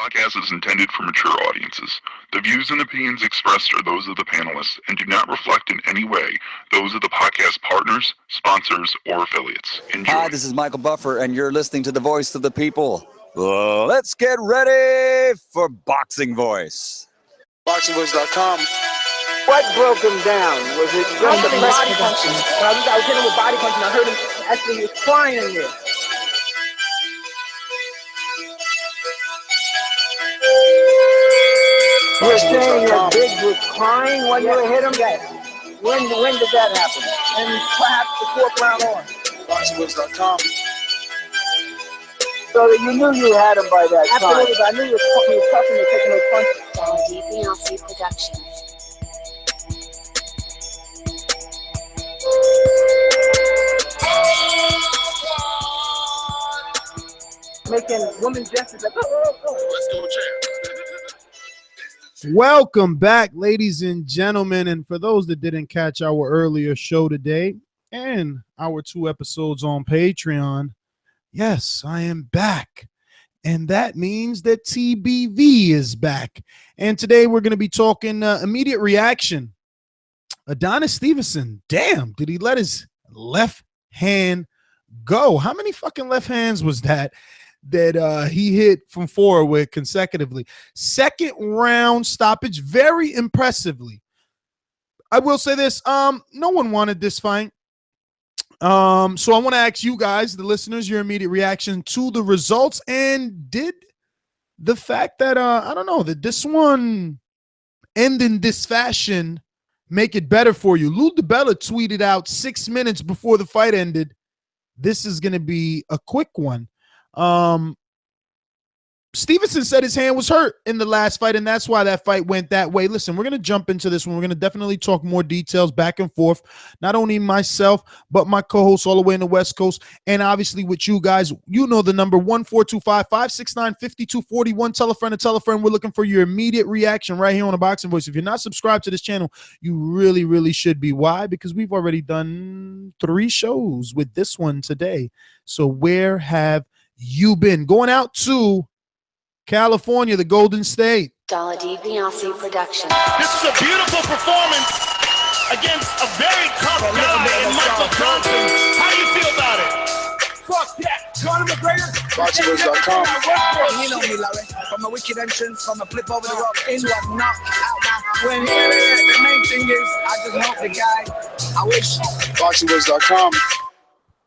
podcast is intended for mature audiences. The views and opinions expressed are those of the panelists and do not reflect in any way those of the podcast partners, sponsors, or affiliates. Enjoy. Hi, this is Michael Buffer, and you're listening to the voice of the people. Let's get ready for Boxing Voice. ThaBoxingvoice.com. What broke him down? Was it just the body punching? I was hitting him with body punching. I heard him actually he was crying in there. You were saying your Gibbs was crying when you hit him? When did that happen? And perhaps the fourth round on? ThaBoxingvoice.com. So that you knew you had him by that time. Absolutely, but I knew he was toughing and taking those punches. DBLC Productions. Making women gestures like, Let's go, champ. Welcome back, ladies and gentlemen. And for those that didn't catch our earlier show today and our 2 episodes on Patreon, yes, I am back. And that means that TBV is back. And today we're going to be talking immediate reaction. Adonis Stevenson, damn, did he let his left hand go? How many fucking left hands was that he hit from 4 with consecutively? Second round stoppage, very impressively. I will say this, no one wanted this fight. So I want to ask you guys, the listeners, your immediate reaction to the results, and did the fact that I don't know, that this one end in this fashion make it better for you? Lou DiBella tweeted out 6 minutes before the fight ended, this is going to be a quick one. Stevenson said his hand was hurt in the last fight, and that's why that fight went that way. Listen, we're going to jump into this one. We're going to definitely talk more details back and forth. Not only myself, but my co-host all the way in the West Coast, and obviously with you guys. You know the number, 1-425-569-5241. Tell a friend to tell a friend. We're looking for your immediate reaction right here on the Boxing Voice. If you're not subscribed to this channel, you really, really should be. Why? Because we've already done 3 shows with this one today. So where have you been? Going out to California, the Golden State. DBLC Productions. This is a beautiful performance against a very tough guy in Michael Johnson. How do you feel about it? fuck that. Conor McGregor. ThaBoxingvoice.com. You know me, Larry. From a wicked entrance, from a flip over the rock into a knockout. Now, when the main thing is, I just hope the guy, I wish. ThaBoxingvoice.com.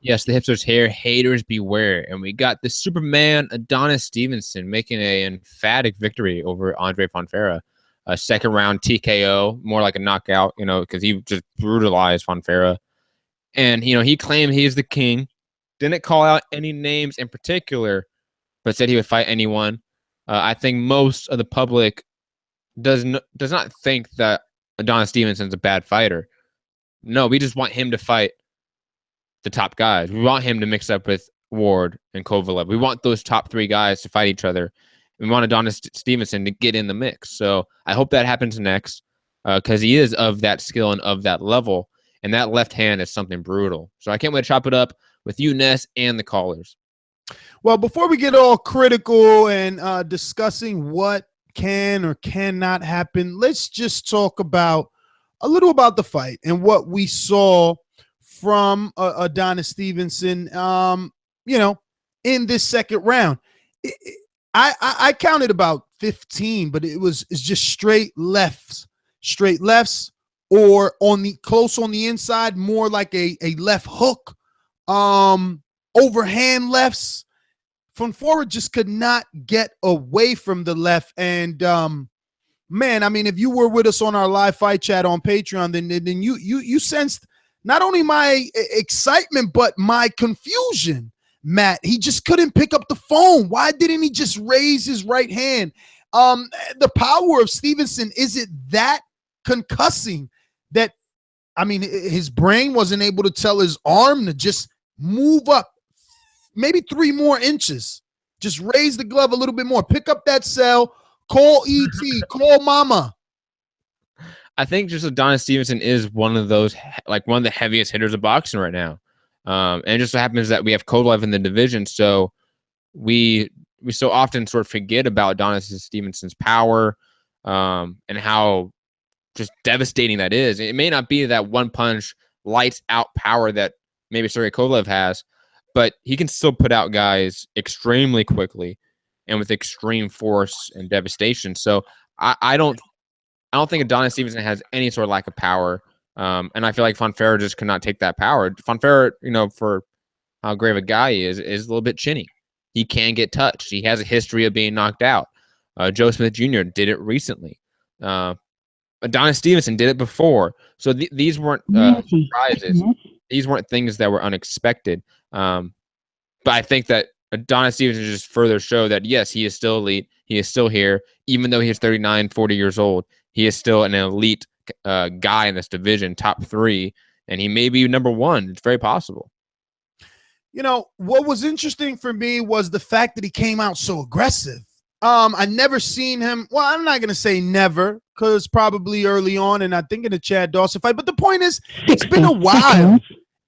Yes, the hipsters here, haters beware. And we got the Superman Adonis Stevenson making an emphatic victory over Andrzej Fonfara. A second round TKO, more like a knockout, because he just brutalized Fonfara. And, he claimed he is the king. Didn't call out any names in particular, but said he would fight anyone. I think most of the public does not think that Adonis Stevenson's a bad fighter. No, we just want him to fight the top guys. We want him to mix up with Ward and Kovalev. We want those top 3 guys to fight each other. We want Adonis Stevenson to get in the mix. So I hope that happens next because he is of that skill and of that level. And that left hand is something brutal. So I can't wait to chop it up with you, Ness, and the callers. Well, before we get all critical and discussing what can or cannot happen, let's just talk about a little about the fight and what we saw from Adonis Stevenson, in this second round. I counted about 15, but it's just straight lefts, or close on the inside, more like a left hook, overhand lefts. Fonfara just could not get away from the left. And man, I mean, if you were with us on our live fight chat on Patreon, then you sensed not only my excitement, but my confusion, Matt. He just couldn't pick up the phone. Why didn't he just raise his right hand? The power of Stevenson, is it that concussing that, his brain wasn't able to tell his arm to just move up maybe 3 more inches, just raise the glove a little bit more, pick up that cell, call ET, call mama. I think just Adonis Stevenson is one of those, one of the heaviest hitters of boxing right now. And it just so happens that we have Kovalev in the division, so we we so often sort of forget about Adonis Stevenson's power and how just devastating that is. It may not be that one punch lights out power that maybe Sergey Kovalev has, but he can still put out guys extremely quickly and with extreme force and devastation. So I don't think Adonis Stevenson has any sort of lack of power. And I feel like Fonfara just could not take that power. Fonfara, for how great of a guy he is a little bit chinny. He can get touched. He has a history of being knocked out. Joe Smith Jr. did it recently. Adonis Stevenson did it before. So these weren't surprises. These weren't things that were unexpected. But I think that Adonis Stevenson just further showed that, yes, he is still elite. He is still here. Even though he is 39, 40 years old, he is still an elite guy in this division, top 3. And he may be number 1. It's very possible. What was interesting for me was the fact that he came out so aggressive. I never seen him. Well, I'm not going to say never, because probably early on, and I think in the Chad Dawson fight. But the point is, it's been a while.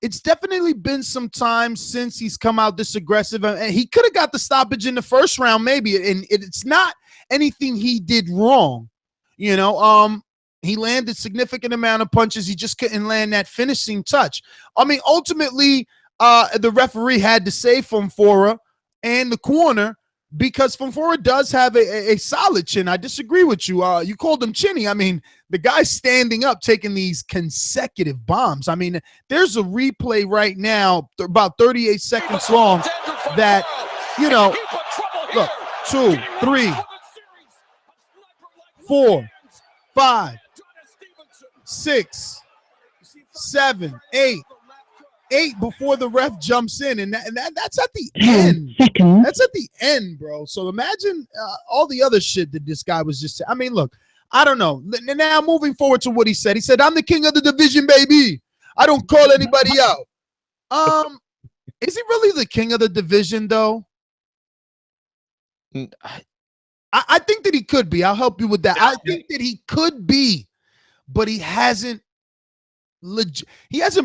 It's definitely been some time since he's come out this aggressive. And he could have got the stoppage in the first round, maybe. And it's not anything he did wrong. He landed significant amount of punches. He just couldn't land that finishing touch. I mean, ultimately, the referee had to say Fonfara and the corner, because Fonfara does have a solid chin. I disagree with you. You called him chinny. I mean, the guy's standing up, taking these consecutive bombs. I mean, there's a replay right now, about 38 seconds long, that, look, 2, 3, 4, 5, 6, 7, 8 before the ref jumps in, and that's at the end. That's at the end, bro. So imagine all the other shit that this guy was just. I mean, look, I don't know. Now moving forward to what he said. He said, "I'm the king of the division, baby. I don't call anybody out." Is he really the king of the division, though? I think that he could be. I'll help you with that. I think that he could be, but he hasn't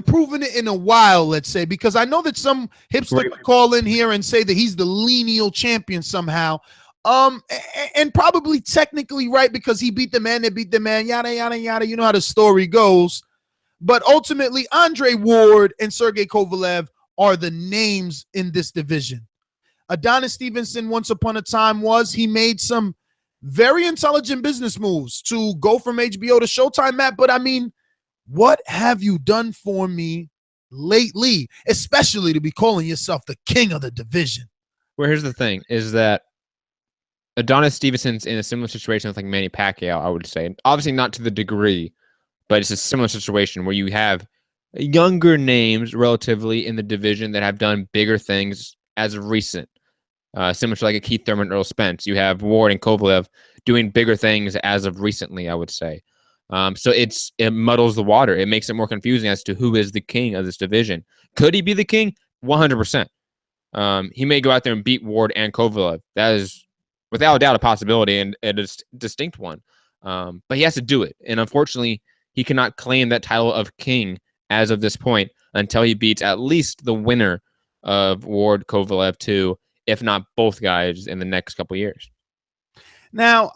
proven it in a while, let's say, because I know that some hipster could call in here and say that he's the lineal champion somehow. And probably technically right, because he beat the man that beat the man, yada, yada, yada. You know how the story goes. But ultimately, Andre Ward and Sergey Kovalev are the names in this division. Adonis Stevenson, once upon a time, he made some very intelligent business moves to go from HBO to Showtime, Matt. But I mean, what have you done for me lately, especially to be calling yourself the king of the division? Well, here's the thing, is that Adonis Stevenson's in a similar situation with like Manny Pacquiao, I would say. Obviously not to the degree, but it's a similar situation where you have younger names relatively in the division that have done bigger things as of recent. Similar to like a Keith Thurman, Earl Spence. You have Ward and Kovalev doing bigger things as of recently, I would say. So it muddles the water. It makes it more confusing as to who is the king of this division. Could he be the king? 100%. He may go out there and beat Ward and Kovalev. That is, without a doubt, a possibility and a distinct one. But he has to do it. And unfortunately, he cannot claim that title of king as of this point until he beats at least the winner of Ward Kovalev 2, if not both guys, in the next couple of years. Now,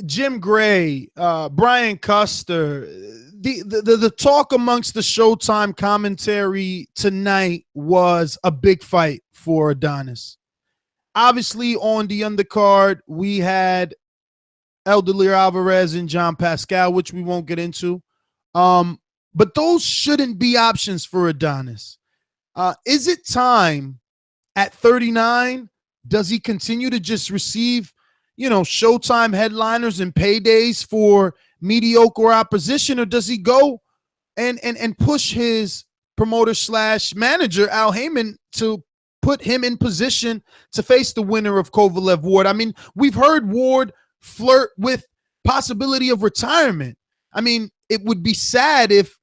Jim Gray, Brian Custer, the talk amongst the Showtime commentary tonight was a big fight for Adonis. Obviously, on the undercard, we had Eleider Alvarez and John Pascal, which we won't get into. But those shouldn't be options for Adonis. Is it time at 39? Does he continue to just receive Showtime headliners and paydays for mediocre opposition, or does he go and push his promoter / manager Al Heyman to put him in position to face the winner of Kovalev Ward? I mean, we've heard Ward flirt with possibility of retirement. I mean, it would be sad if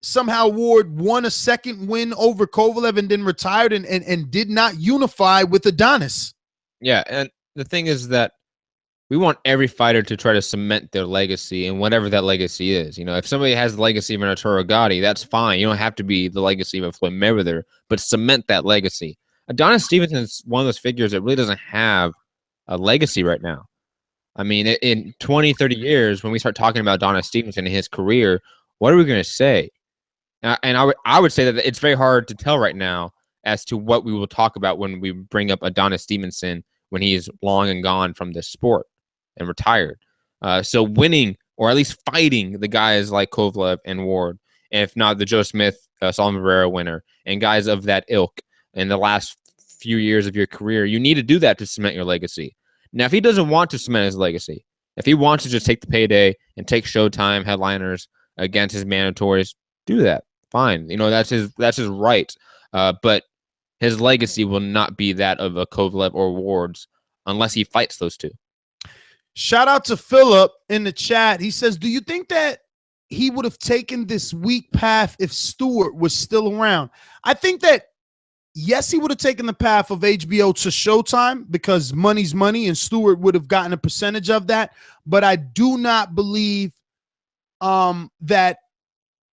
somehow Ward won a second win over Kovalev and then retired and did not unify with Adonis. Yeah, and the thing is that we want every fighter to try to cement their legacy, and whatever that legacy is. If somebody has the legacy of an Arturo Gatti, that's fine. You don't have to be the legacy of a Floyd Mayweather, but cement that legacy. Adonis Stevenson is one of those figures that really doesn't have a legacy right now. I mean, in 20, 30 years, when we start talking about Adonis Stevenson and his career, what are we going to say? And I would say that it's very hard to tell right now as to what we will talk about when we bring up Adonis Stevenson when he is long and gone from this sport and retired. So winning, or at least fighting, the guys like Kovalev and Ward, and if not the Joe Smith, Solomon Barrera winner, and guys of that ilk in the last few years of your career, you need to do that to cement your legacy. Now, if he doesn't want to cement his legacy, if he wants to just take the payday and take Showtime headliners against his mandatories, do that. Fine. That's his right. But his legacy will not be that of a Kovalev or Ward's unless he fights those two. Shout out to Philip in the chat. He says, do you think that he would have taken this weak path if Stewart was still around? I think that, yes, he would have taken the path of HBO to Showtime because money's money and Stewart would have gotten a percentage of that. But I do not believe that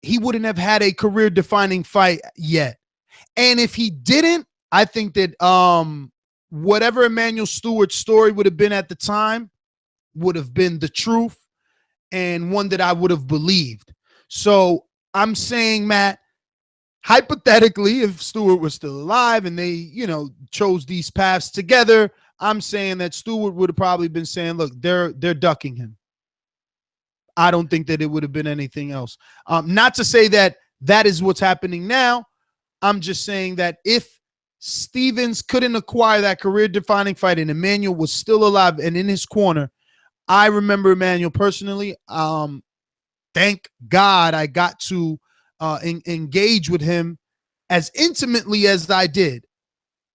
he wouldn't have had a career-defining fight yet. And if he didn't, I think that whatever Emmanuel Stewart's story would have been at the time would have been the truth and one that I would have believed. So I'm saying, Matt, hypothetically, if Stewart was still alive and they, chose these paths together, I'm saying that Stewart would have probably been saying, look, they're ducking him. I don't think that it would have been anything else. Not to say that that is what's happening now. I'm just saying that if Stevens couldn't acquire that career-defining fight and Emmanuel was still alive and in his corner, I remember Emmanuel personally. Thank God I got to engage with him as intimately as I did.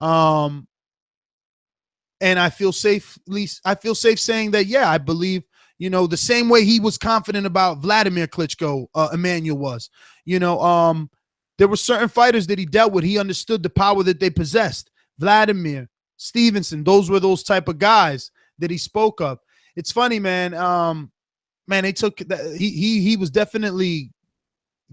And I feel safe saying that, yeah, I believe, the same way he was confident about Vladimir Klitschko, Emmanuel was. There were certain fighters that he dealt with. He understood the power that they possessed. Vladimir, Stevenson, those were those type of guys that he spoke of. It's funny, man. They took he was definitely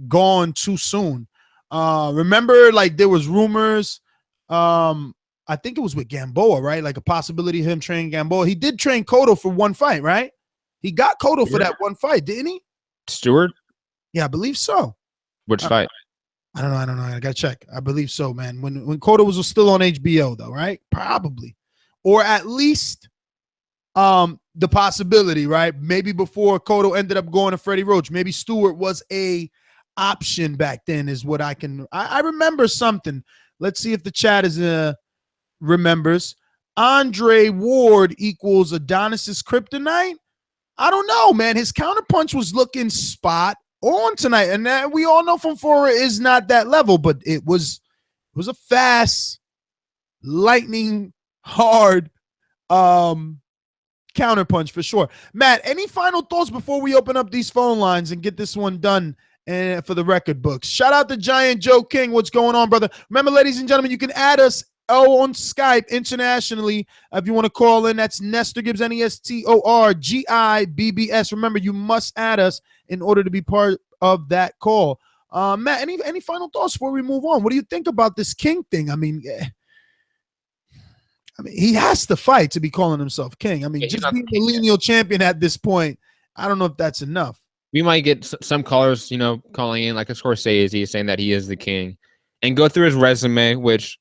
gone too soon. Remember, like, there was rumors. I think it was with Gamboa, right? Like a possibility of him training Gamboa. He did train Cotto for one fight, right? He got Cotto for that one fight, didn't he? Stewart? Yeah, I believe so. Which fight? I don't know. I gotta check. I believe so, man. When Cotto was still on HBO, though, right? Probably, or at least the possibility, right? Maybe before Cotto ended up going to Freddie Roach, maybe Stewart was a option back then, is what I remember something. Let's see if the chat is remembers. Andre Ward equals Adonis's kryptonite. I don't know, man. His counterpunch was looking spot on tonight, and we all know Fonfara is not that level, but it was a fast, lightning hard counterpunch for sure. Matt, any final thoughts before we open up these phone lines and get this one done for the record books? Shout out to Giant Joe King. What's going on, brother? Remember, ladies and gentlemen, you can add us on Skype internationally. If you want to call in, that's Nestor Gibbs, NESTOR Remember, you must add us in order to be part of that call. Matt, any final thoughts before we move on? What do you think about this King thing? I mean, he has to fight to be calling himself king. I mean, just being the lineal champion at this point, I don't know if that's enough. We might get some callers, calling in like a Scorsese saying that he is the king, and go through his resume, which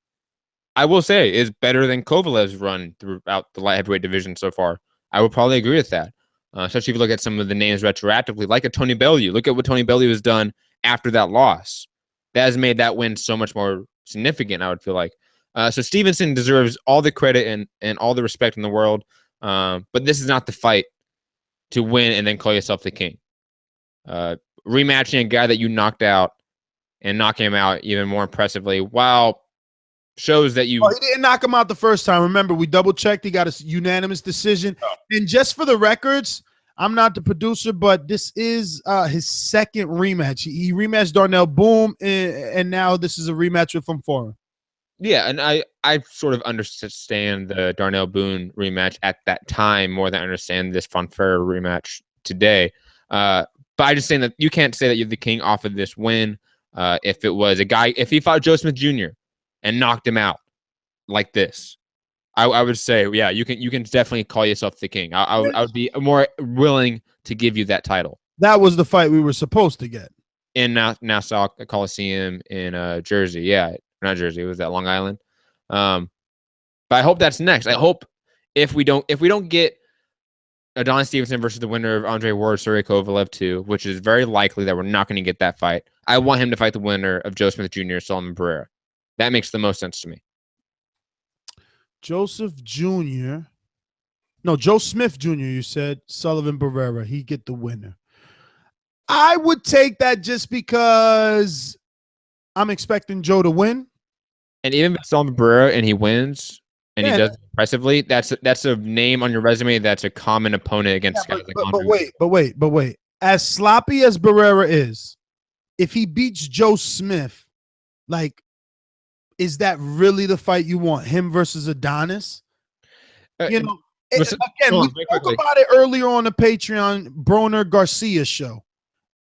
I will say is better than Kovalev's run throughout the light heavyweight division so far. I would probably agree with that, especially if you look at some of the names retroactively, like a Tony Bellew. Look at what Tony Bellew has done after that loss. That has made that win so much more significant, I would feel like. So Stevenson deserves all the credit and all the respect in the world, but this is not the fight to win and then call yourself the king. Rematching a guy that you knocked out and knocking him out even more impressively, wow, shows that you... Well, he didn't knock him out the first time. Remember, we double-checked. He got a unanimous decision. Oh. And just for the records, I'm not the producer, but this is his second rematch. He rematched Darnell Boom, and now this is a rematch with Fonfara. Yeah, and I sort of understand the Darnell Boone rematch at that time more than I understand this Fonfara rematch today. But I just saying that you can't say that you're the king off of this win. If it was a guy, if he fought Joe Smith Jr. and knocked him out, like this, I would say, yeah, you can definitely call yourself the king. I would be more willing to give you that title. That was the fight we were supposed to get In Nassau Coliseum in Jersey. Yeah, not Jersey. It was that Long Island. But I hope that's next. I hope if we don't get Adonis Stevenson versus the winner of Andre Ward, Sergey Kovalev 2, which is very likely that we're not going to get that fight. I want him to fight the winner of Joe Smith Jr., Solomon Pereira. That makes the most sense to me. Joseph Jr. No, Joe Smith Jr. You said Sullivan Barrera. He get the winner. I would take that just because I'm expecting Joe to win. And even if it's Solomon Pereira and he wins and he does it impressively, that's a name on your resume that's a common opponent against guys like Andre. But wait. As sloppy as Barrera is, if he beats Joe Smith, like, is that really the fight you want? Him versus Adonis? Again, we spoke about it earlier on the Patreon Broner Garcia show.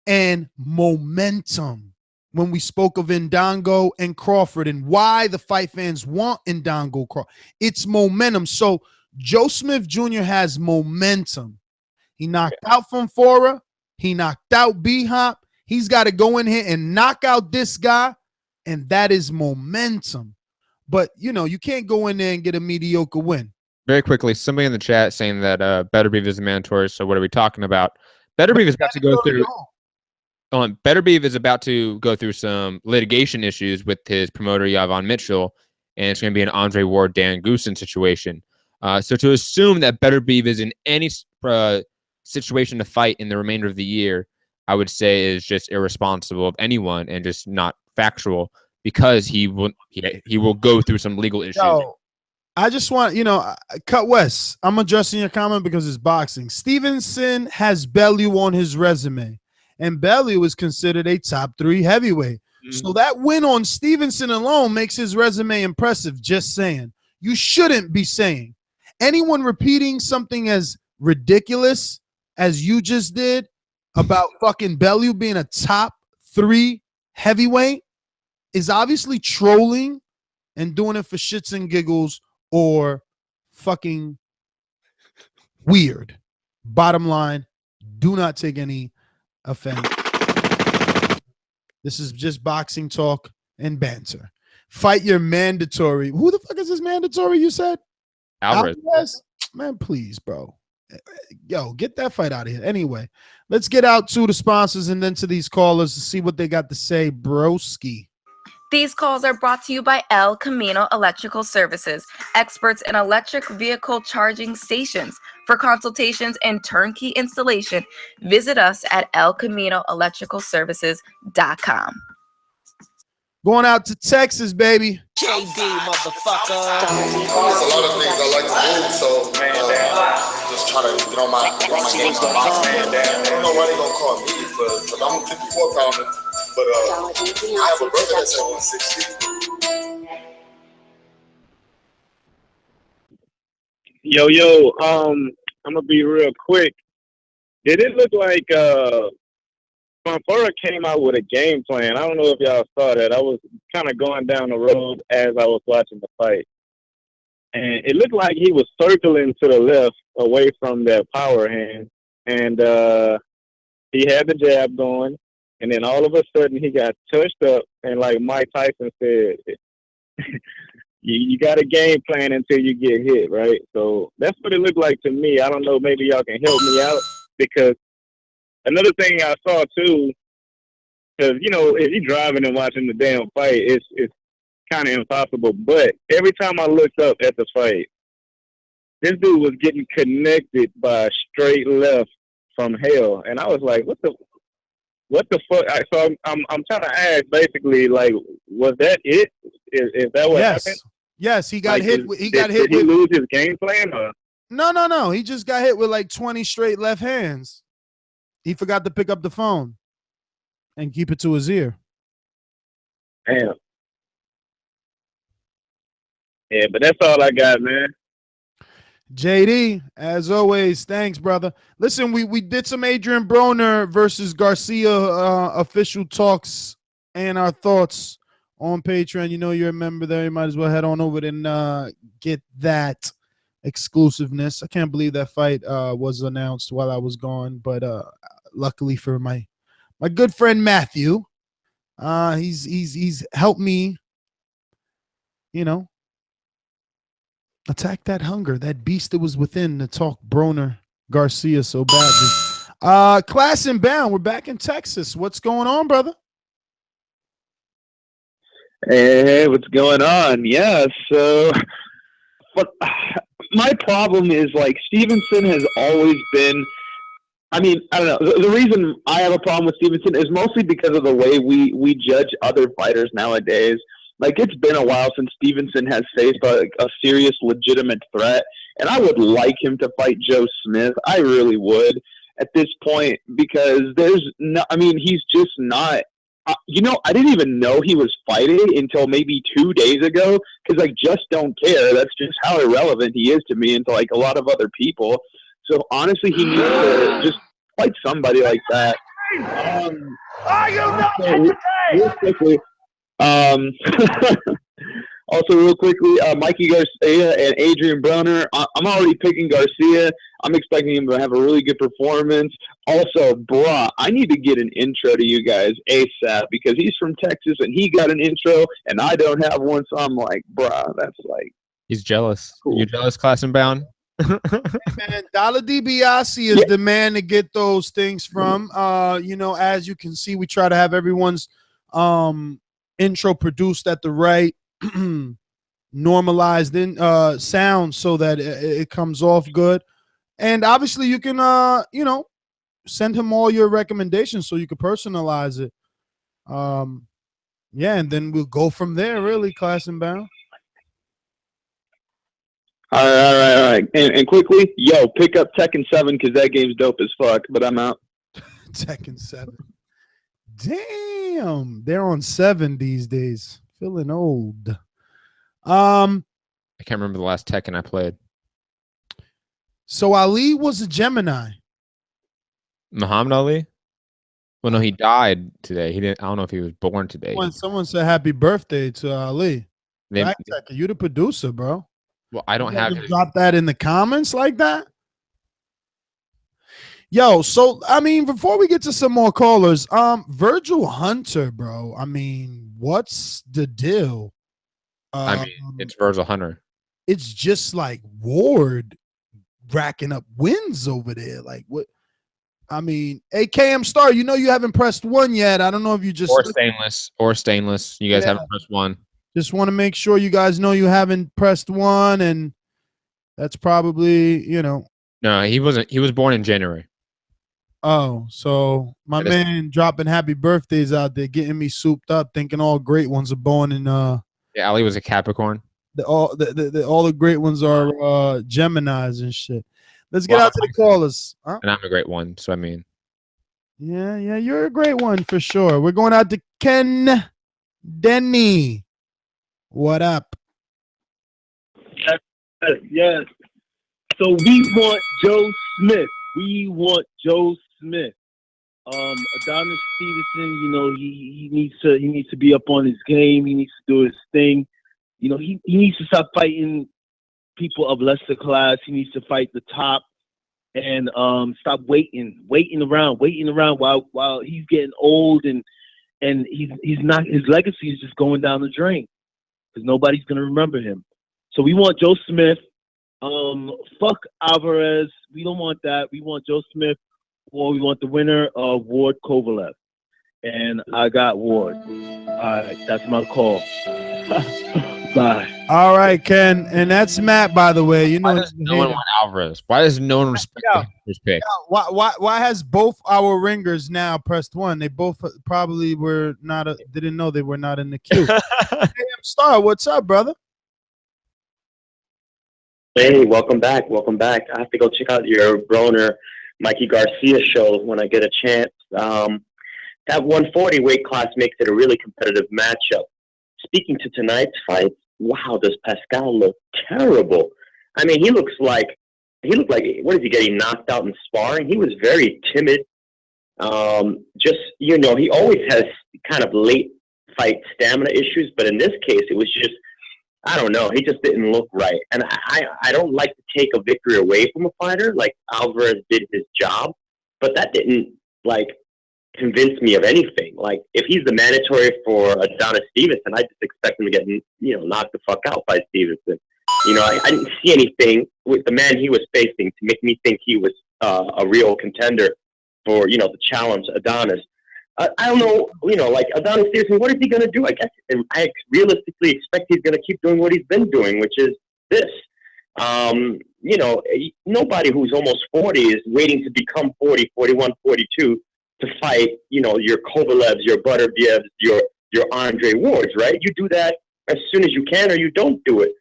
And momentum when we spoke of Indongo and Crawford and why the fight fans want Indongo Crawford. It's momentum. So Joe Smith Jr. has momentum. He knocked out Fonfara. He knocked out B-Hop. He's got to go in here and knock out this guy, and that is momentum. But, you can't go in there and get a mediocre win. Very quickly, somebody in the chat saying that Beterbiev is mandatory, so what are we talking about? Beterbiev is about to go through... Beterbiev is about to go through some litigation issues with his promoter, Yavon Mitchell, and it's going to be an Andre Ward, Dan Goosen situation. So to assume that Beterbiev is in any situation to fight in the remainder of the year, I would say is just irresponsible of anyone and just not factual, because he will go through some legal issues. Yo, I just want, Cut West, I'm addressing your comment because it's boxing. Stevenson has Bellew on his resume. And Bellew is considered a top 3 heavyweight. So that win on Stevenson alone makes his resume impressive. Just saying. You shouldn't be saying. Anyone repeating something as ridiculous as you just did about fucking Bellew being a top 3 heavyweight is obviously trolling and doing it for shits and giggles or fucking weird. Bottom line, do not take any offense. This is just boxing talk and banter. Fight your mandatory. Who the fuck is this mandatory you said? Alvarez? Man, please, bro. Yo, get that fight out of here. Anyway, let's get out to the sponsors and then to these callers to see what they got to say, broski. These calls are brought to you by El Camino Electrical Services, experts in electric vehicle charging stations. For consultations and turnkey installation, visit us at elcaminoelectricalservices.com. Going out to Texas, baby. JD, motherfucker. There's a lot of things I like to do, so just try to get on my game. I don't know why they gonna call me, because I'm a 54-pounder, but I have a brother that's at 160. Yo, I'm gonna be real quick. Did it look like Fonfara came out with a game plan? I don't know if y'all saw that. I was kind of going down the road as I was watching the fight, and it looked like he was circling to the left away from that power hand, and he had the jab going, and then all of a sudden he got touched up, and like Mike Tyson said, you got a game plan until you get hit, right? So that's what it looked like to me. I don't know, maybe y'all can help me out, because another thing I saw too, because if you're driving and watching the damn fight, it's kind of impossible. But every time I looked up at the fight, this dude was getting connected by a straight left from hell, and I was like, what the fuck? So I'm trying to ask, basically, like, was that it? Is that what happened? Yes, he got hit. Did he lose his game plan? Or? No. He just got hit with like 20 straight left hands. He forgot to pick up the phone and keep it to his ear. Damn. Yeah, but that's all I got, man. JD, as always, thanks, brother. Listen, we did some Adrian Broner versus Garcia official talks and our thoughts on Patreon. You know you're a member there. You might as well head on over and get that exclusiveness. I can't believe that fight was announced while I was gone, but luckily for my good friend Matthew, he's helped me, attack that hunger, that beast that was within to talk Broner Garcia so badly. Class and Bound, we're back in Texas. What's going on, brother? Hey, what's going on? Yeah, so but my problem is like Stevenson has always been. I mean, I don't know. The reason I have a problem with Stevenson is mostly because of the way we judge other fighters nowadays. Like, it's been a while since Stevenson has faced a serious, legitimate threat, and I would like him to fight Joe Smith. I really would at this point, because there's no. I mean, he's just not. I didn't even know he was fighting until maybe 2 days ago, because I just don't care. That's just how irrelevant he is to me and to like a lot of other people. So honestly, he needs to just fight somebody like that. Are you not real quickly, also real quickly, Mikey Garcia and Adrian Broner. I'm already picking Garcia. I'm expecting him to have a really good performance. Also, bruh, I need to get an intro to you guys ASAP, because he's from Texas and he got an intro and I don't have one. So I'm like, bruh, that's like. He's jealous. Cool. You jealous, Class and Bound? Man, Dollar DiBiase is the man to get those things from. As you can see, we try to have everyone's intro produced at the right normalized in sound so that it comes off good. And obviously you can send him all your recommendations so you can personalize it. And then we'll go from there, really, Class and Bound. All right. And quickly, pick up Tekken 7 because that game's dope as fuck, but I'm out. Tekken 7. Damn. They're on 7 these days. Feeling old. I can't remember the last Tekken I played. So Ali was a Gemini. Muhammad Ali? Well, no, he died today. I don't know if he was born today. Someone said happy birthday to Ali. You the producer, bro. Well, I don't have to drop that in the comments like that. Yo, so I mean, before we get to some more callers, Virgil Hunter, bro. I mean, what's the deal? It's Virgil Hunter. It's just like Ward racking up wins over there. Like what? I mean, AKM Star, you haven't pressed 1 yet. I don't know if you just or stainless. You guys haven't pressed 1. Just want to make sure you guys know you haven't pressed 1, and that's probably, No, he wasn't. He was born in January. Oh, so my man dropping happy birthdays out there, getting me souped up, thinking all great ones are born in. Yeah, Ali was a Capricorn. All the great ones are Geminis and shit. Let's get out to the callers. Huh? And I'm a great one, so I mean. Yeah, you're a great one for sure. We're going out to Ken Denny. What up? Yes. So we want Joe Smith. Adonis Stevenson, he needs to be up on his game. He needs to do his thing. He needs to stop fighting people of lesser class. He needs to fight the top and stop waiting around while he's getting old and he's not, his legacy is just going down the drain because nobody's gonna remember him. So we want Joe Smith. Fuck Alvarez. We don't want that. We want Joe Smith, or we want the winner of Ward Kovalev. And I got Ward. All right, that's my call. Bye. All right, Ken, and that's Matt, by the way. Why does no one want Alvarez? Why does no one respect his pick? Why has both our ringers now pressed 1? They both probably were not. Didn't know they were not in the queue. Hey, Star, what's up, brother? Hey, welcome back. I have to go check out your Broner Mikey Garcia show when I get a chance. That 140 weight class makes it a really competitive matchup. Speaking to tonight's fight, wow, does Pascal look terrible? I mean, he looked like, what is he getting knocked out in sparring? He was very timid. He always has kind of late fight stamina issues, but in this case, it was just, I don't know, he just didn't look right. And I don't like to take a victory away from a fighter. Like, Alvarez did his job, but that didn't, like, convince me of anything. Like, if he's the mandatory for Adonis Stevenson, I just expect him to get, knocked the fuck out by Stevenson. I didn't see anything with the man he was facing to make me think he was a real contender for, the challenge Adonis. I don't know, like Adonis Stevenson, what is he going to do? I guess I realistically expect he's going to keep doing what he's been doing, which is this. Nobody who's almost 40 is waiting to become 40, 41, 42 to fight, your Kovalevs, your Butterbievs, your Andre Wards, right? You do that as soon as you can or you don't do it.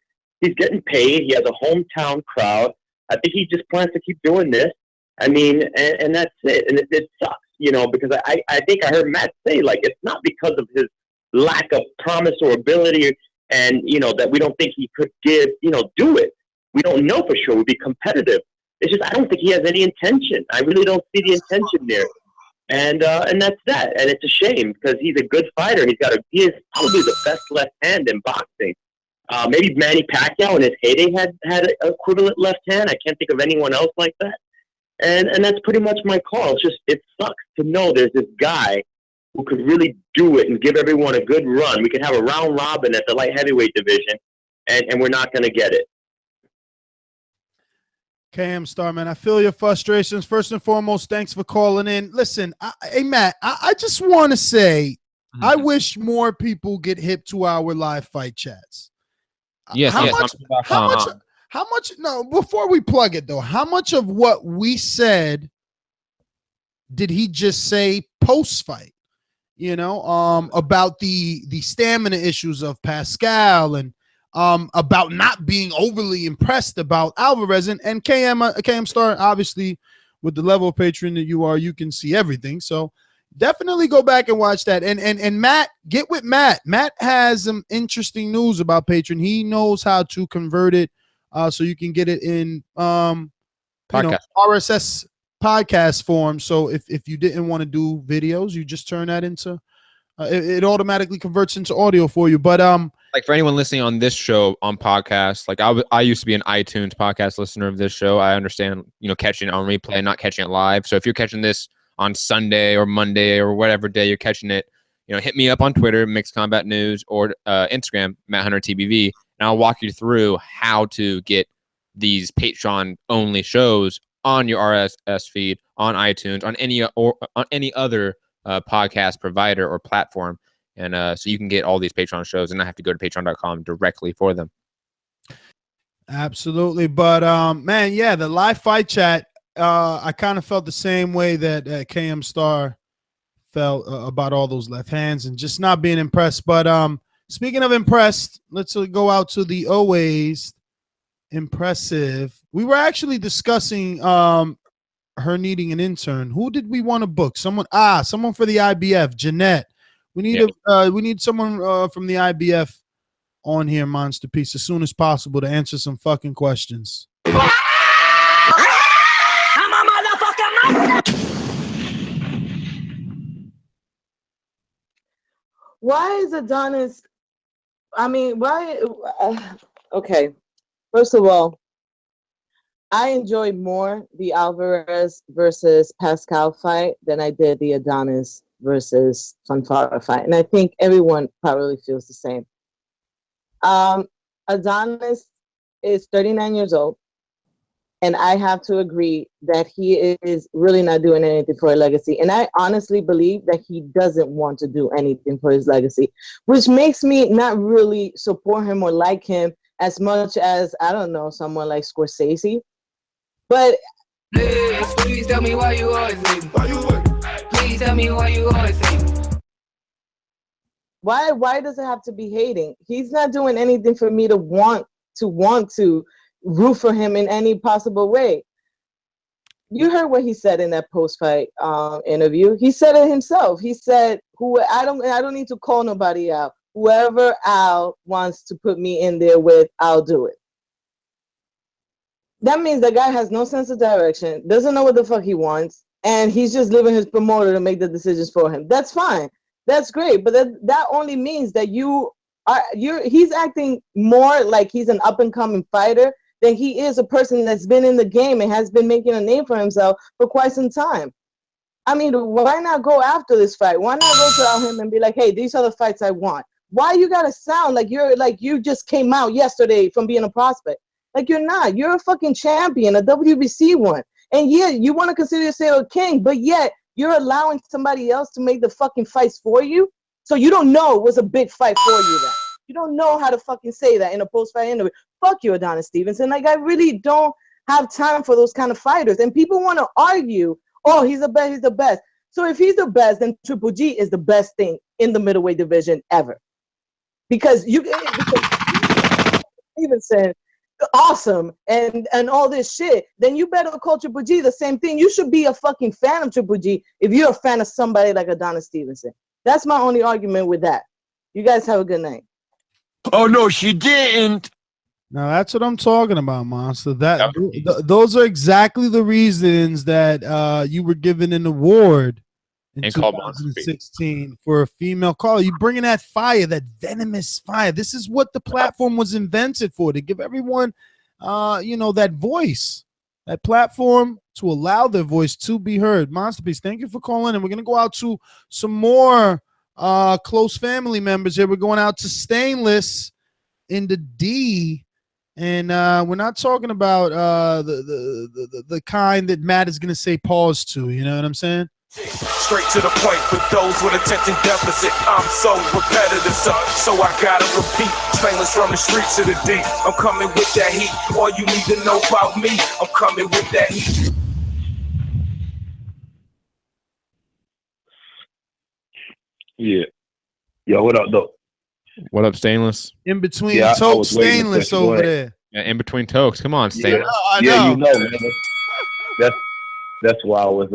He's getting paid. He has a hometown crowd. I think he just plans to keep doing this. I mean, and that's it. And it sucks, because I think I heard Matt say, like, it's not because of his lack of promise or ability and, that we don't think he could do it. We don't know for sure. We'd be competitive. It's just I don't think he has any intention. I really don't see the intention there. And that's that. And it's a shame because he's a good fighter. He is probably the best left hand in boxing. Maybe Manny Pacquiao in his heyday had an equivalent left hand. I can't think of anyone else like that. And that's pretty much my call. It's just, it sucks to know there's this guy who could really do it and give everyone a good run. We could have a round robin at the light heavyweight division, and we're not going to get it. KM Star, man, I feel your frustrations. First and foremost, thanks for calling in. Listen, hey, Matt, I just want to say, I wish more people get hip to our live fight chats. Yes, how much, no, before we plug it, though, how much of what we said did he just say post-fight? About the stamina issues of Pascal and about not being overly impressed about Alvarez and KM Star, obviously, with the level of patron that you are, you can see everything. So definitely go back and watch that. And Matt, get with Matt. Matt has some interesting news about Patreon. He knows how to convert it so you can get it in RSS podcast form. So if you didn't want to do videos, you just turn that into it automatically converts into audio for you. But like for anyone listening on this show on podcasts, like I used to be an iTunes podcast listener of this show. I understand, catching it on replay, not catching it live. So if you're catching this on Sunday or Monday or whatever day you're catching it, hit me up on Twitter, Mixed Combat News, or Instagram, Matt Hunter TBV, and I'll walk you through how to get these Patreon-only shows on your RSS feed, on iTunes, on any other podcast provider or platform, and so you can get all these Patreon shows and not have to go to patreon.com directly for them. Absolutely. But man, yeah, the live fight chat, I kind of felt the same way that KM Star felt about all those left hands and just not being impressed. But speaking of impressed, let's go out to the always impressive. We were actually discussing her needing an intern. Who did we want to book? Someone for the IBF, Jeanette. We need someone from the IBF on here, Monster Piece, as soon as possible to answer some fucking questions. I'm a motherfucking monster. Why is Adonis? I mean, why? Okay, first of all, I enjoyed more the Alvarez versus Pascal fight than I did the Adonis versus Fonfara fight, and I think everyone probably feels the same. Adonis is 39 years old, and I have to agree that he is really not doing anything for a legacy. And I honestly believe that he doesn't want to do anything for his legacy, which makes me not really support him or like him as much as, I don't know, someone like Scorsese. But please tell me why you always leave. Please tell me why you always leave. Why does it have to be hating? He's not doing anything for me to want to root for him in any possible way. You heard what he said in that post-fight interview. He said it himself. He said, I don't need to call nobody out. Whoever Al wants to put me in there with, I'll do it. That means the guy has no sense of direction, doesn't know what the fuck he wants, and he's just leaving his promoter to make the decisions for him. That's fine. That's great, but that only means that he's acting more like he's an up and coming fighter than he is a person that's been in the game and has been making a name for himself for quite some time. I mean, why not go after this fight? Why not go to him and be like, hey, these are the fights I want? Why you gotta sound like you just came out yesterday from being a prospect? Like you're not. You're a fucking champion, a WBC one. And yeah, you want to consider yourself a king, but yet you're allowing somebody else to make the fucking fights for you. So you don't know it was a big fight for you then. You don't know how to fucking say that in a post-fight interview. Fuck you, Adonis Stevenson. Like, I really don't have time for those kind of fighters. And people want to argue, oh, he's the best, he's the best. So if he's the best, then Triple G is the best thing in the middleweight division ever. Because Stevenson, awesome, and all this shit, then you better call Triple G the same thing. You should be a fucking fan of Triple G if you're a fan of somebody like Adonis Stevenson. That's my only argument with that. You guys have a good night. Oh, no, she didn't. Now that's what I'm talking about, Monster. Those are exactly the reasons that you were given an award in 2016 for a female caller. You bringing that fire, that venomous fire. This is what the platform was invented for, to give everyone, that voice, that platform to allow their voice to be heard. Monsterpiece, thank you for calling, and we're gonna go out to some more close family members here. We're going out to Stainless in the D. And we're not talking about the kind that Matt is going to say pause to. You know what I'm saying? Straight to the point for those with attention deficit. I'm so repetitive, so I gotta repeat. Stainless from the streets to the deep. I'm coming with that heat. All you need to know about me, I'm coming with that heat. Yeah. Yo, what up, though? What up, Stainless? In between Tokes, Stainless over there. Yeah, in between Tokes. Come on, Stainless. Yeah, you know, man. That's why I was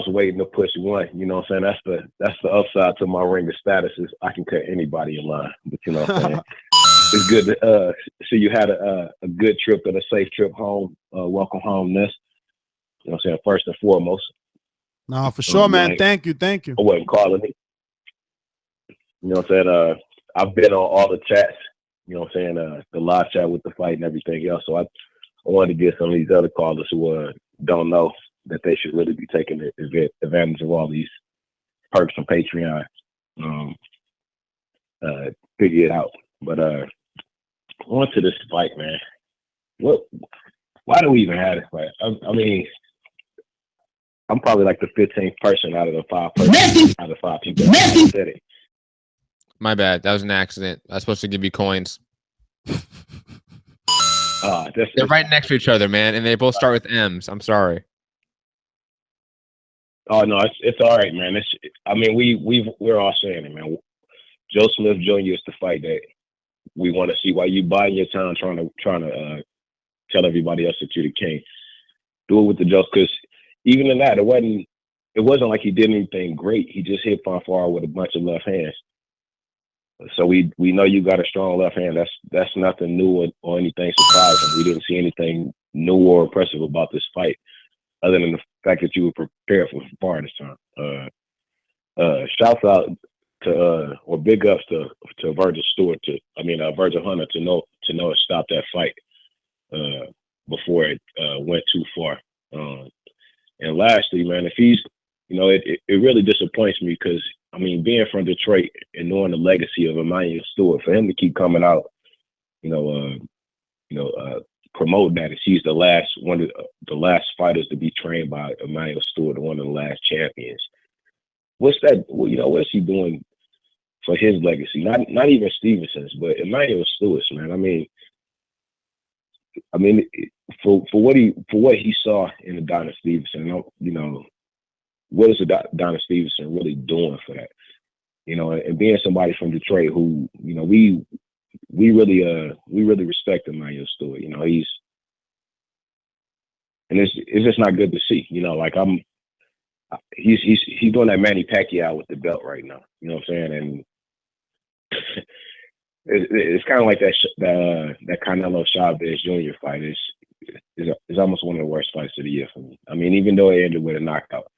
waiting to push one. You know what I'm saying? That's the upside to my ringer status is I can cut anybody in line. But you know what I'm saying? It's good to see you had a good trip and a safe trip home. Welcome home, Ness. You know what I'm saying? First and foremost. No, for sure, man. Thank you. I wasn't calling it. You know what I'm saying? I've been on all the chats, you know what I'm saying, the live chat with the fight and everything else. So I wanted to get some of these other callers who don't know that they should really be taking advantage of all these perks on Patreon. Figure it out. But on to this fight, man. Why do we even have this fight? I mean, I'm probably like the 15th person out of the 5 people that said it. My bad. That was an accident. I was supposed to give you coins. They're right next to each other, man, and they both start with M's. I'm sorry. Oh no, it's all right, man. We're all saying it, man. Joe Smith Jr. is the fight that we want to see. While you buying your time trying to tell everybody else that you're the king, do it with the Joe. Because even in that, it wasn't like he did anything great. He just hit Fonfara with a bunch of left hands. So we know you got a strong left hand. That's nothing new or anything surprising. We didn't see anything new or impressive about this fight, other than the fact that you were prepared for Fonfara this time. Shouts out to or big ups to Virgil Hunter to know to stop that fight before it went too far. And lastly, man, if he's it really disappoints me because. I mean, being from Detroit and knowing the legacy of Emmanuel Stewart, for him to keep coming out, promoting that, he's one of the last fighters to be trained by Emmanuel Stewart, one of the last champions. What's that? What's he doing for his legacy? Not even Stevenson's, but Emmanuel Stewart's, man. I mean, for what he saw in Adonis Stevenson, what is Adonis Stevenson really doing for that? And being somebody from Detroit who, we really respect Emmanuel Stewart. It's just not good to see. He's doing that Manny Pacquiao with the belt right now. You know what I'm saying? And it's kind of like that Canelo Chavez Jr. fight is almost one of the worst fights of the year for me. I mean, even though it ended with a knockout.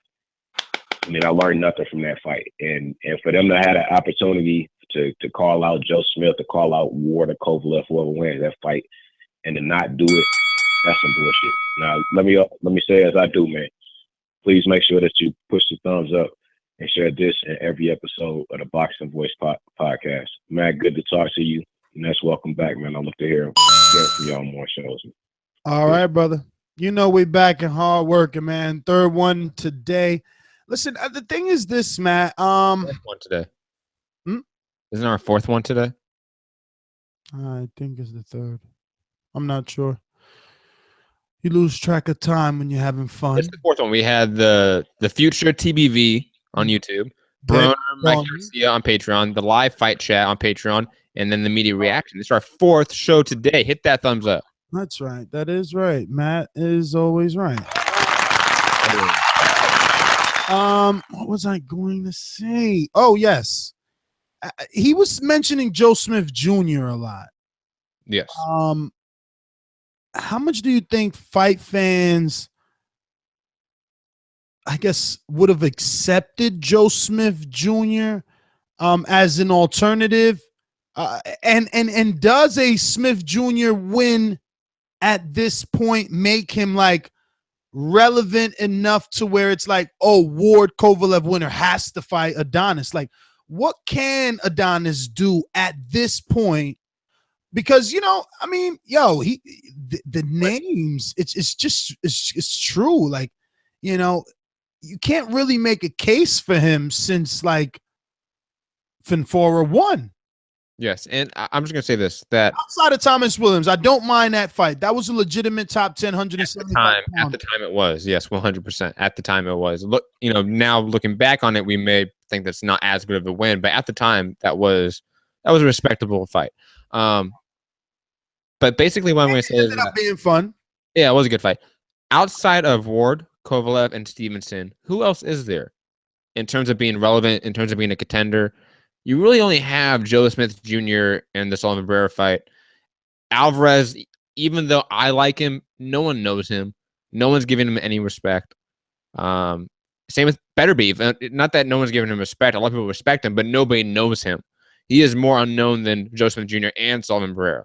I mean, I learned nothing from that fight. And for them to have an opportunity to call out Joe Smith, to call out Ward or Kovalev, whoever wins that fight, and to not do it, that's some bullshit. Now, let me say as I do, man. Please make sure that you push the thumbs up and share this in every episode of the Boxing Voice podcast. Man, good to talk to you. And that's welcome back, man. I look to hear from y'all more shows. Man. All right, brother. You know we back and hard working, man. Third one today. Listen, the thing is this, Matt. Fourth one today. Isn't our fourth one today? I think it's the third. I'm not sure. You lose track of time when you're having fun. It's the fourth one. We had the Future TBV on YouTube, Broner, Mike Garcia on Patreon, the live fight chat on Patreon, and then the media reaction. This is our fourth show today. Hit that thumbs up. That's right. That is right. Matt is always right. What was I going to say? Oh, yes. He was mentioning Joe Smith Jr. a lot. Yes. How much do you think fight fans, I guess, would have accepted Joe Smith Jr. As an alternative? And does a Smith Jr. win at this point make him like relevant enough to where it's like, oh, Ward Kovalev winner has to fight Adonis? Like, what can Adonis do at this point? Because, you know, I mean, yo, the names, it's true. Like, you know, you can't really make a case for him since like Fonfara won. Yes, and I'm just gonna say this: that outside of Thomas Williams, I don't mind that fight. That was a legitimate top 10, 175 at the time it was, yes, 100%. At the time it was. Look, you know, now looking back on it, we may think that's not as good of a win, but at the time, that was a respectable fight. But basically, what I'm going to say is ended up being fun. Yeah, it was a good fight. Outside of Ward, Kovalev, and Stevenson, who else is there in terms of being relevant, in terms of being a contender? You really only have Joe Smith Jr. and the Sullivan Barrera fight. Alvarez, even though I like him, no one knows him. No one's giving him any respect. Same with Beterbiev. Not that no one's giving him respect. A lot of people respect him, but nobody knows him. He is more unknown than Joe Smith Jr. and Sullivan Barrera.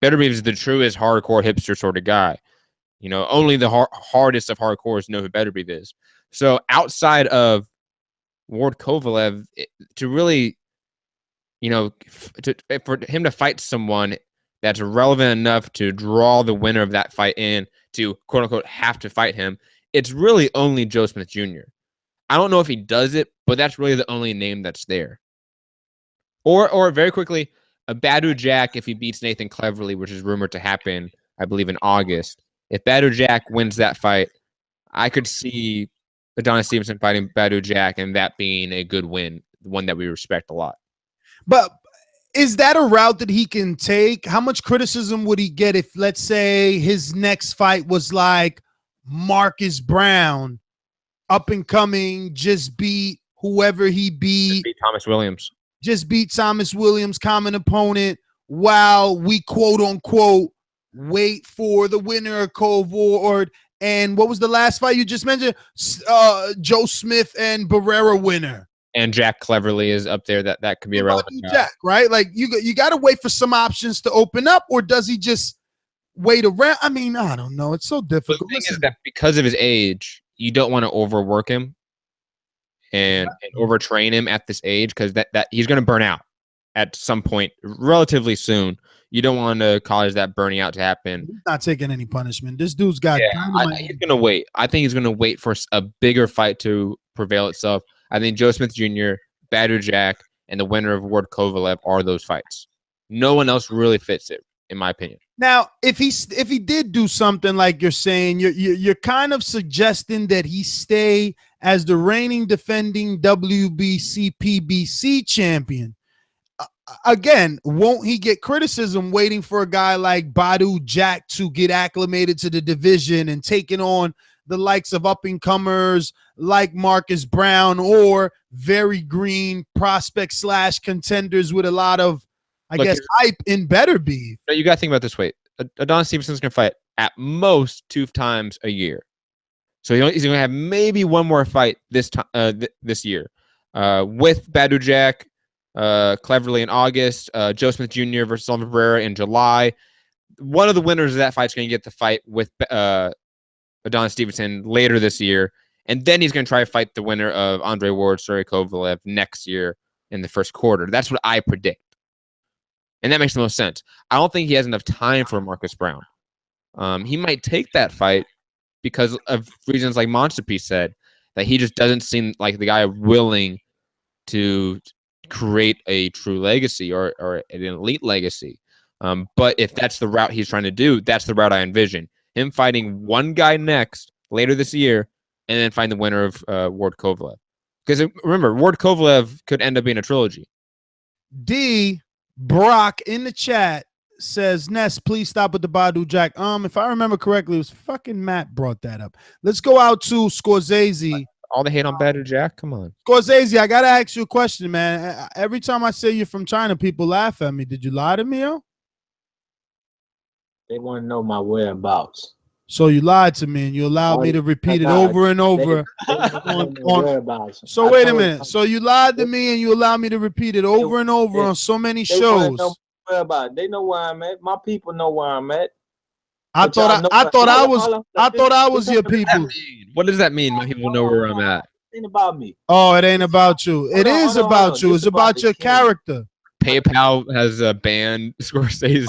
Beterbiev is the truest hardcore hipster sort of guy. You know, only the hardest of hardcores know who Beterbiev is. So outside of Ward Kovalev, to really, you know, for him to fight someone that's relevant enough to draw the winner of that fight in to quote unquote have to fight him, it's really only Joe Smith Jr. I don't know if he does it, but that's really the only name that's there. Or very quickly, a Badu Jack if he beats Nathan Cleverly, which is rumored to happen, I believe, in August. If Badu Jack wins that fight, I could see Adonis Stevenson fighting Badu Jack and that being a good win, one that we respect a lot. But is that a route that he can take? How much criticism would he get if, let's say, his next fight was like Marcus Brown, up and coming, just beat whoever he beat? Just beat Thomas Williams. Just beat Thomas Williams, common opponent, while we quote unquote wait for the winner of Kovalev. And what was the last fight you just mentioned? Joe Smith and Barrera winner. And Jack Cleverly is up there. That could be a relevant guy. Jack, right? Like you got to wait for some options to open up, or does he just wait around? I mean, I don't know. It's so difficult. But the thing is that because of his age, you don't want to overwork him and overtrain him at this age, because that he's going to burn out at some point relatively soon. You don't want to cause that burning out to happen. He's not taking any punishment. This dude's got he's going to wait. I think he's going to wait for a bigger fight to prevail itself. I think Joe Smith Jr., Badu Jack, and the winner of Ward Kovalev are those fights. No one else really fits it, in my opinion. Now, if he did do something like you're saying, you're kind of suggesting that he stay as the reigning defending WBC PBC champion. Again, won't he get criticism waiting for a guy like Badu Jack to get acclimated to the division and taking on the likes of up-and-comers like Marcus Brown or very green prospect / contenders with a lot of, I guess, hype in Beterbiev? You got to think about this way. Adonis Stevenson's going to fight at most 2 times a year. So he's going to have maybe one more fight this time this year with Badou Jack cleverly in August, Joe Smith Jr. versus Sullivan Barrera in July. One of the winners of that fight is going to get the fight with Adonis Stevenson later this year. And then he's going to try to fight the winner of Andre Ward, Sergey Kovalev next year in the first quarter. That's what I predict. And that makes the most sense. I don't think he has enough time for Marcus Brown. He might take that fight because of reasons like Monster P said, that he just doesn't seem like the guy willing to create a true legacy or an elite legacy. But if that's the route he's trying to do, that's the route I envision. Him fighting one guy next later this year and then find the winner of Ward Kovalev. Because remember, Ward Kovalev could end up being a trilogy. D. Brock in the chat says, Ness, please stop with the Badou Jack. If I remember correctly, it was fucking Matt brought that up. Let's go out to Scorsese. All the hate on Badou Jack? Come on. Scorsese, I got to ask you a question, man. Every time I say you're from China, people laugh at me. Did you lie to me, yo? They want to know my whereabouts. So you lied to me and you allowed me to repeat it over and over. So wait a minute. So you lied to me and you allowed me to repeat it over and over on so many shows. They know where I'm at. My people know where I'm at. I thought I was your people. What does that mean? My people know where I'm at. It ain't about me. Oh, it ain't about you. It is about you. It's about your character. PayPal has banned Scorsese.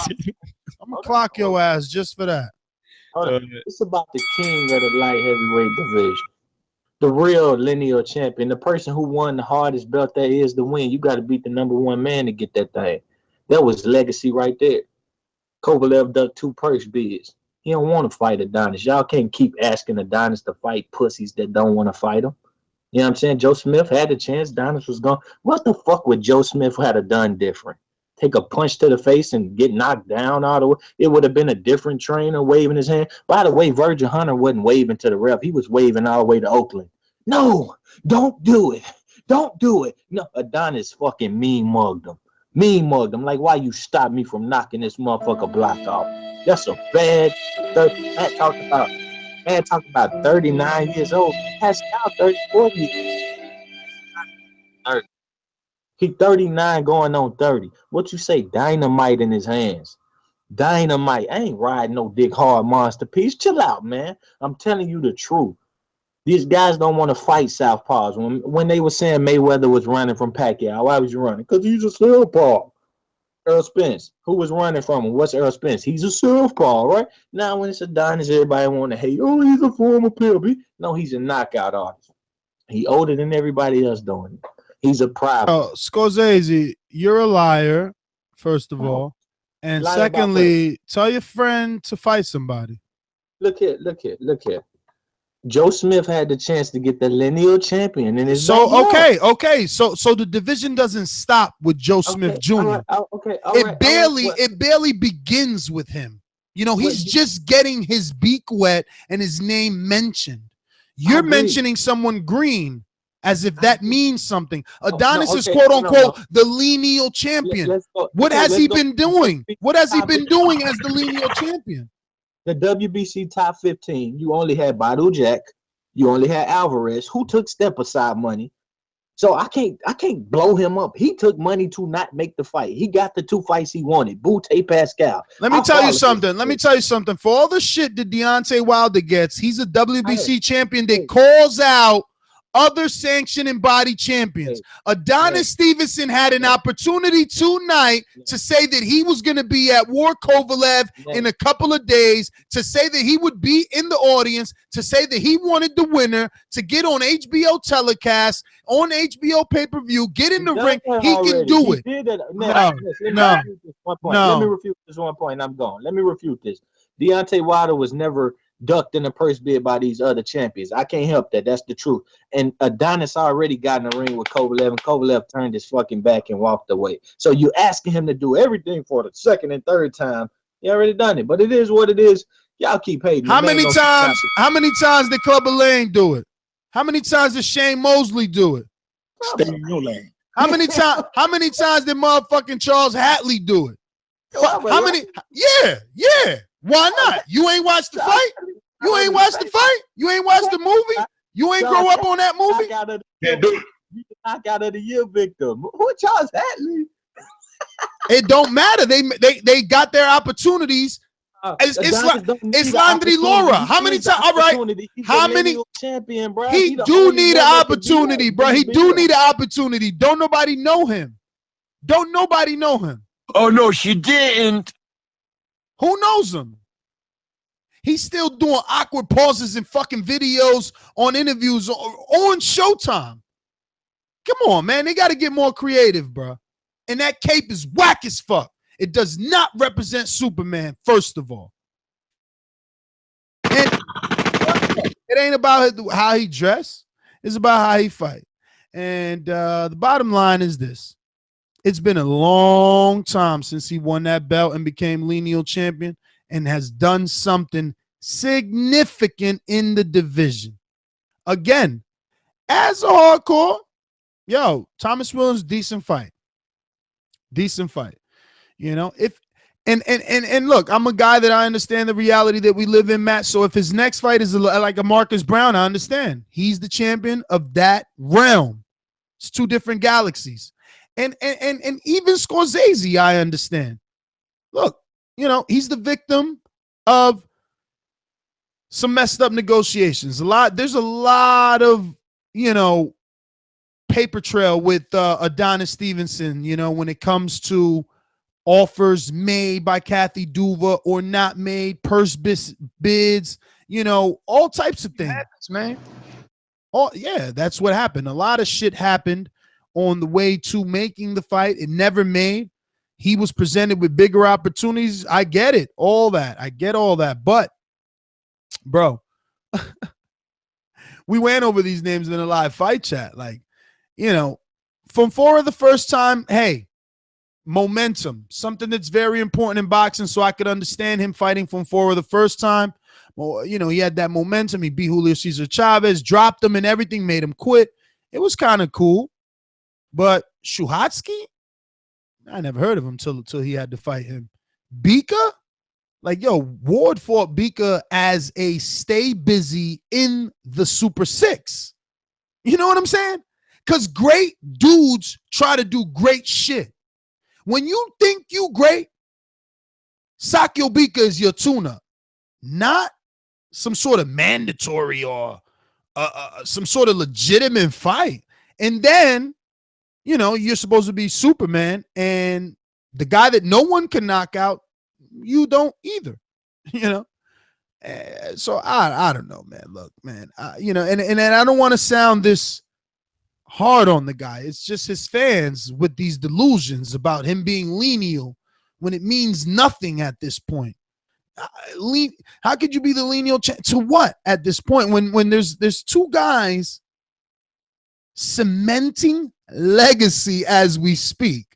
I'm gonna clock your ass just for that. It's about the king of the light heavyweight division, the real lineal champion, the person who won the hardest belt there is to win. You got to beat the #1 man to get that thing. That was legacy right there. Kovalev ducked 2 purse bids. He don't want to fight Adonis. Y'all can't keep asking Adonis to fight pussies that don't want to fight him. You know what I'm saying? Joe Smith had a chance. Adonis was gone. What the fuck would Joe Smith have done different? Take a punch to the face and get knocked down all the way. It would have been a different trainer waving his hand. By the way, Virgil Hunter wasn't waving to the ref. He was waving all the way to Oakland. No, don't do it. Don't do it. No, Adonis fucking mean mugged him. Mean mugged him. Like, why you stop me from knocking this motherfucker block off? That's a bad. Man talked about 39 years old. Pascal 34 years. 30. He 39 going on 30. What you say? Dynamite in his hands. Dynamite. I ain't riding no big hard monster piece. Chill out, man. I'm telling you the truth. These guys don't want to fight southpaws. When they were saying Mayweather was running from Pacquiao, why was you running? Because he's a southpaw. Earl Spence, who was running from him? What's Earl Spence? He's a southpaw, right? Now when it's Adonis, everybody want to hate. Oh, he's a former PLB. No, he's a knockout artist. He older than everybody else doing it. He's a private. Oh, Scorsese, you're a liar, first of all. And secondly, tell your friend to fight somebody. Look here. Joe Smith had the chance to get the lineal champion in his okay. So the division doesn't stop with Joe Smith Jr. It barely begins with him. You know, he's just getting his beak wet and his name mentioned. You're mentioning someone green as if that means something. Adonis is quote unquote the lineal champion. What has he been doing? What has he been doing as the lineal champion? The WBC top 15, you only had Badou Jack, you only had Alvarez, who took step aside money. So I can't blow him up. He took money to not make the fight. He got the 2 fights he wanted. Bout Pascal. Let me tell you something. For all the shit that Deontay Wilder gets, he's a WBC champion that calls out other sanctioned and body champions. Adonis Stevenson had an opportunity tonight to say that he was going to be at Ward Kovalev in a couple of days, to say that he would be in the audience, to say that he wanted the winner, to get on HBO telecast, on HBO pay-per-view, get in the ring. He can do it. Let me refute this one point. I'm gone. Let me refute this. Deontay Wilder was never ducked in the purse bid by these other champions. I can't help that. That's the truth. And Adonis already got in the ring with Kovalev, and Kovalev turned his fucking back and walked away. So you asking him to do everything for the second and third time. He already done it. But it is what it is. Y'all keep hating. How many times did Clubber Lane do it? How many times did Shane Mosley do it? Stay in your lane. How many times did motherfucking Charles Hatley do it? How many? Yeah. Why not? You ain't watched the fight? You ain't watched the fight? You ain't watched the movie? You ain't grow up on that movie? Can't do it. You the knockout of the year victim. Who Charles Hatley? It don't matter. They got their opportunities. It's Landry Laura. How many times? All right. How many? Champion, bro. He do need an opportunity, bro. He do need an opportunity. Don't nobody know him. Don't nobody know him. Oh no, she didn't. Who knows him? He's still doing awkward pauses in fucking videos on interviews on Showtime. Come on, man. They got to get more creative, bro. And that cape is whack as fuck. It does not represent Superman, first of all. And it ain't about how he dress. It's about how he fight. And the bottom line is this. It's been a long time since he won that belt and became lineal champion and has done something significant in the division. Again, as a hardcore, Thomas Williams, decent fight. Decent fight. You know, and look, I'm a guy that I understand the reality that we live in, Matt. So if his next fight is like a Marcus Brown, I understand. He's the champion of that realm. It's two different galaxies. And even Scorsese, I understand. Look, he's the victim of some messed up negotiations. There's a lot of, paper trail with Adonis Stevenson, when it comes to offers made by Kathy Duva or not made, purse bids, all types of things. Happens, man. Oh, yeah, that's what happened. A lot of shit happened on the way to making the fight. It never made. He was presented with bigger opportunities. I get it. All that. I get all that. But, bro, we went over these names in a live fight chat. Like, Fonfara the first time, hey, momentum, something that's very important in boxing, so I could understand him fighting Fonfara the first time. Well, he had that momentum. He beat Julio Cesar Chavez, dropped him and everything, made him quit. It was kind of cool. But Shuhatsky, I never heard of him until he had to fight him. Bika? Like, Ward fought Bika as a stay busy in the Super 6. You know what I'm saying? Because great dudes try to do great shit. When you think you great, Sakio Bika is your tune-up. Not some sort of mandatory or some sort of legitimate fight. And then, you're supposed to be Superman, and the guy that no one can knock out, you don't either, So I don't know, man. Look, man, and I don't want to sound this hard on the guy. It's just his fans with these delusions about him being lineal when it means nothing at this point. How could you be the lineal to what at this point when there's two guys cementing legacy as we speak?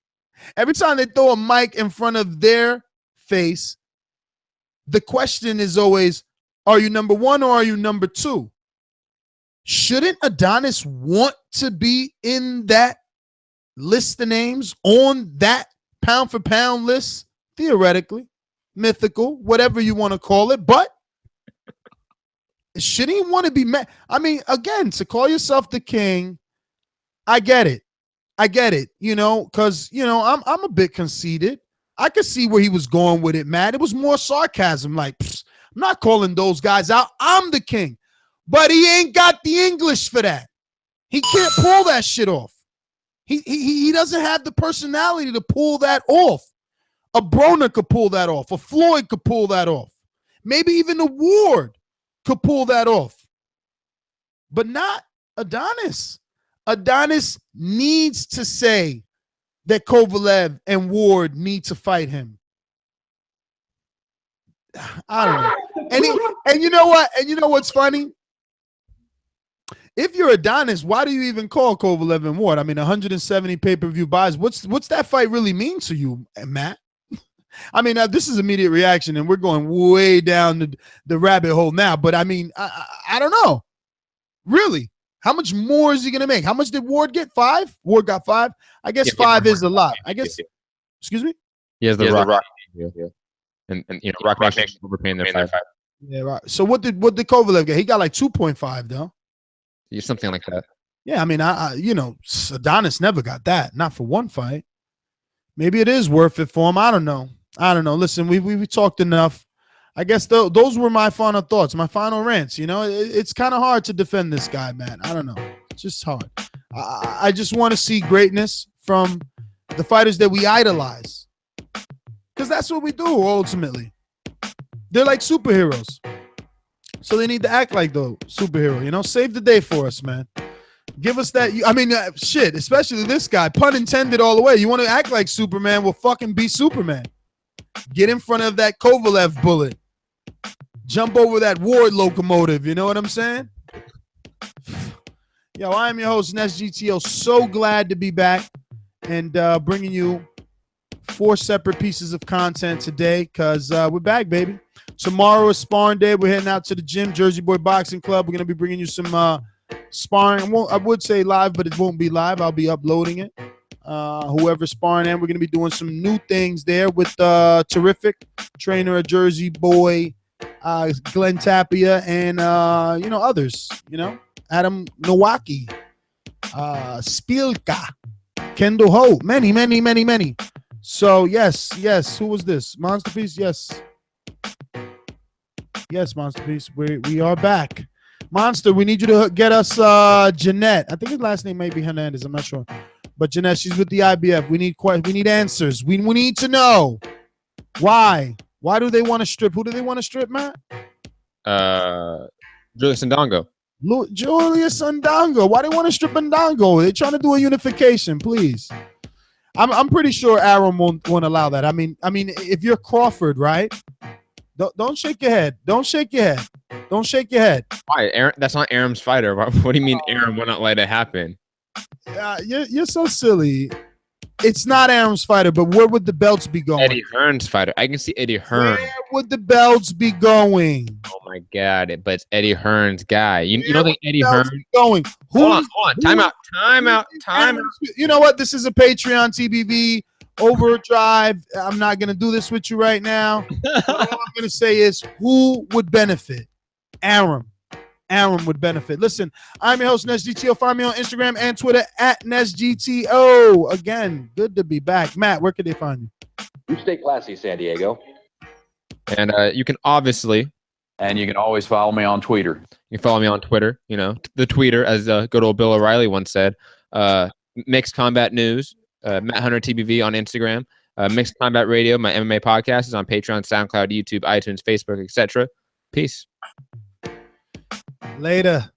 Every time they throw a mic in front of their face, the question is always, are you number one or are you number two? Shouldn't Adonis want to be in that list of names, on that pound for pound list? Theoretically, mythical, whatever you want to call it, but shouldn't he want to be met? I mean, again, to call yourself the king, I get it, because I'm a bit conceited. I could see where he was going with it, Matt. It was more sarcasm, like, I'm not calling those guys out. I'm the king. But he ain't got the English for that. He can't pull that shit off. He doesn't have the personality to pull that off. A Broner could pull that off. A Floyd could pull that off. Maybe even a Ward could pull that off. But not Adonis. Adonis needs to say that Kovalev and Ward need to fight him. I don't know. And you know what? And you know what's funny? If you're Adonis, why do you even call Kovalev and Ward? I mean, 170 pay-per-view buys. What's that fight really mean to you, Matt? I mean, this is immediate reaction, and we're going way down the rabbit hole now. But I mean, I don't know. Really, how much more is he going to make? How much did Ward get? 5? Ward got 5. I guess 5 is a lot. I guess. Excuse me. He has the Rock. Yeah. And Rock Nation overpaying their 5. Yeah, right. So what did Kovalev get? He got like 2.5 though. Yeah, something like that. Yeah, I mean, I Adonis never got that. Not for one fight. Maybe it is worth it for him. I don't know. Listen, we talked enough. I guess those were my final thoughts, my final rants. It's kind of hard to defend this guy, man. I don't know. It's just hard. I just want to see greatness from the fighters that we idolize, because that's what we do ultimately. They're like superheroes, so they need to act like the superhero. Save the day for us, man. Give us that. I mean, shit, especially this guy. Pun intended all the way. You want to act like Superman? Well, fucking be Superman. Get in front of that Kovalev bullet. Jump over that Ward locomotive. You know what I'm saying? Yo, I am your host, NesGTO. So glad to be back and bringing you 4 separate pieces of content today, because we're back, baby. Tomorrow is sparring day. We're heading out to the gym, Jersey Boy Boxing Club. We're going to be bringing you some sparring. I would say live, but it won't be live. I'll be uploading it. Whoever's sparring, and we're going to be doing some new things there with terrific trainer at Jersey Boy, Glenn Tapia, and others. Adam Nowaki, Spielka, Kendall Ho, many. So yes. Who was this? Monsterpiece? Yes, Monsterpiece. We are back. Monster, we need you to get us Jeanette. I think his last name may be Hernandez. I'm not sure. But Jeanette, she's with the IBF. We need answers. We need to know why. Why do they want to strip? Who do they want to strip, Matt? Julius Ndongo. Julius Ndongo. Why they want to strip Ndongo? They're trying to do a unification, please. I'm pretty sure Arum won't allow that. I mean, if you're Crawford, right? Don't shake your head. Don't shake your head. Don't shake your head. Why? Aaron, that's not Aram's fighter. What do you mean Aram will not let it happen? You're so silly. It's not Aram's fighter, but where would the belts be going? Eddie Hearn's fighter. I can see Eddie Hearn. Where would the belts be going? Oh my God! But it's Eddie Hearn's guy. You don't think Eddie Hearn going? Hold on. Time out. You know what? This is a Patreon TBV overdrive. I'm not gonna do this with you right now. All I'm gonna say is, who would benefit? Aram would benefit. Listen, I'm your host, NesGTO. Find me on Instagram and Twitter at NesGTO. Again, good to be back. Matt, where can they find you? You stay classy, San Diego. And you can obviously. And you can always follow me on Twitter. You can follow me on Twitter. The tweeter, as good old Bill O'Reilly once said. Mixed Combat News. Matt Hunter TBV on Instagram. Mixed Combat Radio, my MMA podcast, is on Patreon, SoundCloud, YouTube, iTunes, Facebook, etc. Peace. Later.